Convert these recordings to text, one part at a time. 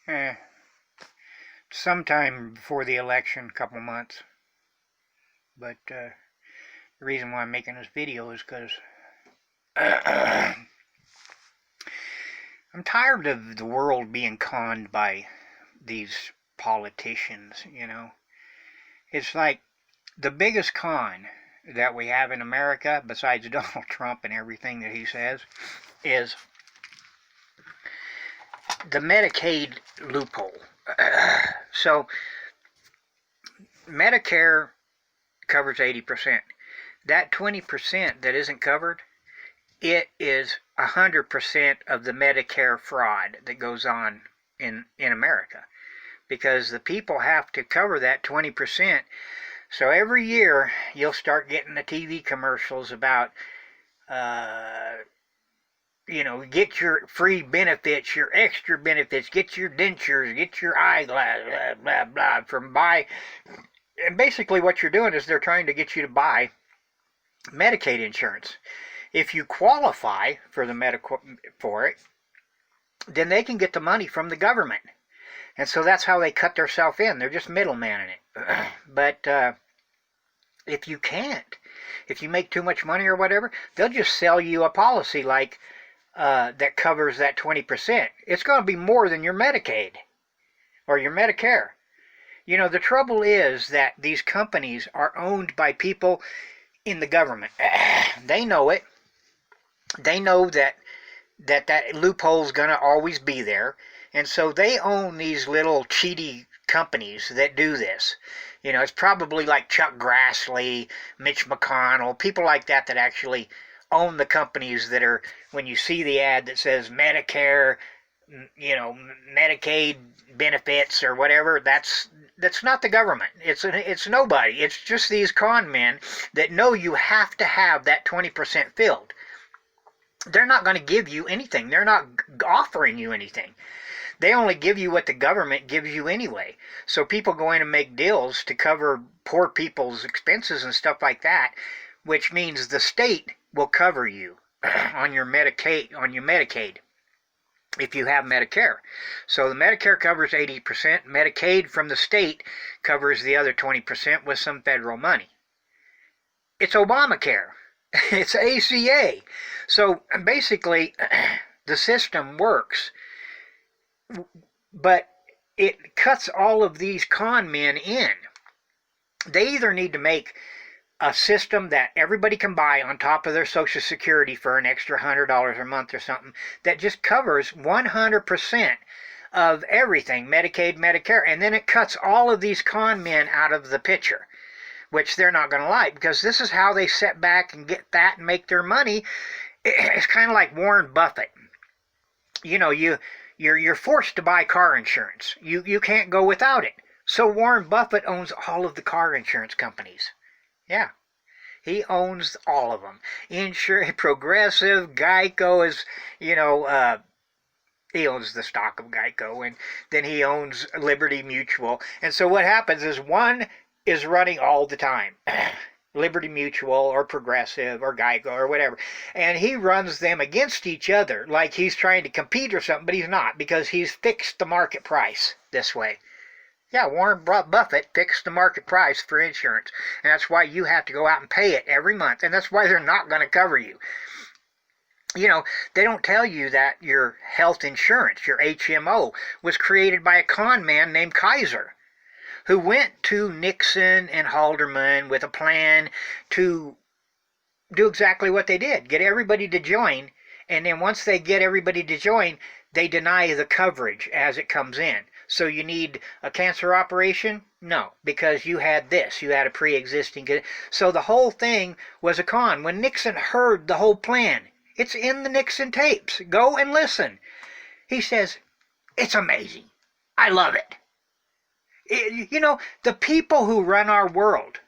Eh, sometime before the election, a couple months. But the reason why I'm making this video is because I'm tired of the world being conned by these politicians. It's like the biggest con that we have in America, besides Donald Trump and everything that he says, is the Medicaid loophole. So, Medicare covers 80%. That 20% that isn't covered, it is 100% of the Medicare fraud that goes on in America. Because the people have to cover that 20%. So every year you'll start getting the TV commercials about, get your free benefits, your extra benefits, get your dentures, get your eyeglass, blah, blah, blah, and basically what you're doing is they're trying to get you to buy Medicaid insurance. If you qualify for for it, then they can get the money from the government. And so that's how they cut themselves in. They're just middlemaning it. But if you can't, if you make too much money or whatever, they'll just sell you a policy like that covers that 20%. It's going to be more than your Medicaid or your Medicare. The trouble is that these companies are owned by people in the government. They know it. They know that loophole's going to always be there. And so they own these little cheaty companies that do this. It's probably like Chuck Grassley, Mitch McConnell, people like that actually own the companies that are, when you see the ad that says Medicare, Medicaid benefits or whatever, that's not the government. It's nobody. It's just these con men that know you have to have that 20% filled. They're not going to give you anything. They're not offering you anything. They only give you what the government gives you anyway. So people go in and make deals to cover poor people's expenses and stuff like that, which means the state will cover you on your Medicaid if you have Medicare. So the Medicare covers 80%. Medicaid from the state covers the other 20% with some federal money. It's Obamacare. It's ACA. So basically, the system works. But it cuts all of these con men in. They either need to make a system that everybody can buy on top of their Social Security for an extra $100 a month or something that just covers 100% of everything, Medicaid, Medicare, and then it cuts all of these con men out of the picture, which they're not going to like, because this is how they sit back and get fat and make their money. It's kind of like Warren Buffett. You're forced to buy car insurance. You can't go without it. So Warren Buffett owns all of the car insurance companies. Yeah, he owns all of them. Progressive, Geico is, he owns the stock of Geico, and then he owns Liberty Mutual. And so what happens is one is running all the time. Liberty Mutual or Progressive or Geico or whatever. And he runs them against each other like he's trying to compete or something, but he's not, because he's fixed the market price this way. Yeah, Warren Buffett fixed the market price for insurance. And that's why you have to go out and pay it every month. And that's why they're not going to cover you. They don't tell you that your health insurance, your HMO, was created by a con man named Kaiser, who went to Nixon and Haldeman with a plan to do exactly what they did, get everybody to join, and then once they get everybody to join, they deny the coverage as it comes in. So you need a cancer operation? No, because you had this, you had a pre-existing. So the whole thing was a con. When Nixon heard the whole plan, it's in the Nixon tapes. Go and listen. He says, it's amazing. I love it. The people who run our world,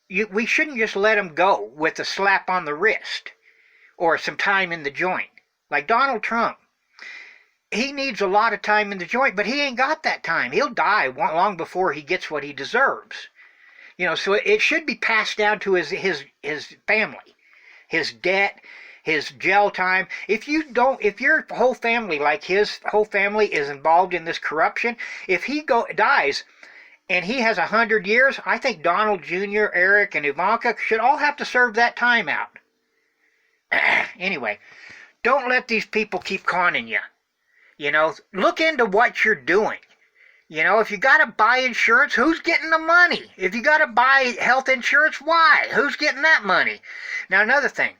we shouldn't just let them go with a slap on the wrist or some time in the joint. Like Donald Trump, he needs a lot of time in the joint, but he ain't got that time. He'll die long before he gets what he deserves. So it should be passed down to his family, his debt, his jail time. If your whole family, like his whole family, is involved in this corruption, if he dies and he has 100 years, I think Donald Jr., Eric, and Ivanka should all have to serve that time out. Anyway, don't let these people keep conning you. Look into what you're doing. If you got to buy insurance, who's getting the money? If you got to buy health insurance, why? Who's getting that money? Now, another thing.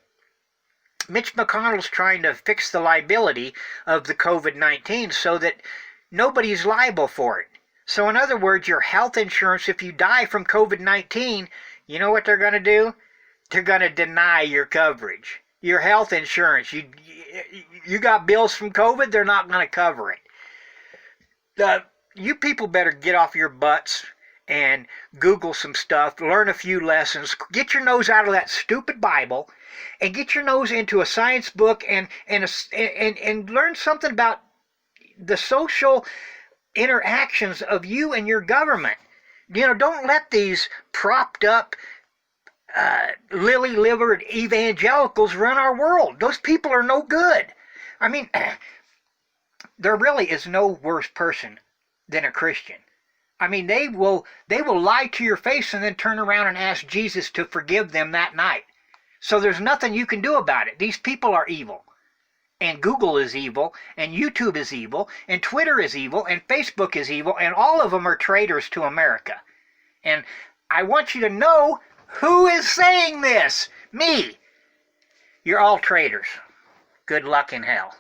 Mitch McConnell's trying to fix the liability of the COVID-19 so that nobody's liable for it. So, in other words, your health insurance, if you die from COVID-19, you know what they're going to do? They're going to deny your coverage. Your health insurance, you got bills from COVID, they're not going to cover it. You people better get off your butts and Google some stuff, learn a few lessons, get your nose out of that stupid Bible, and get your nose into a science book and learn something about the social interactions of you and your government. Don't let these propped up lily-livered evangelicals run our world. Those people are no good. I mean, there really is no worse person than a Christian. I mean, they will lie to your face and then turn around and ask Jesus to forgive them that night. So there's nothing you can do about it. These people are evil. And Google is evil, and YouTube is evil, and Twitter is evil, and Facebook is evil, and all of them are traitors to America. And I want you to know who is saying this. Me. You're all traitors. Good luck in hell.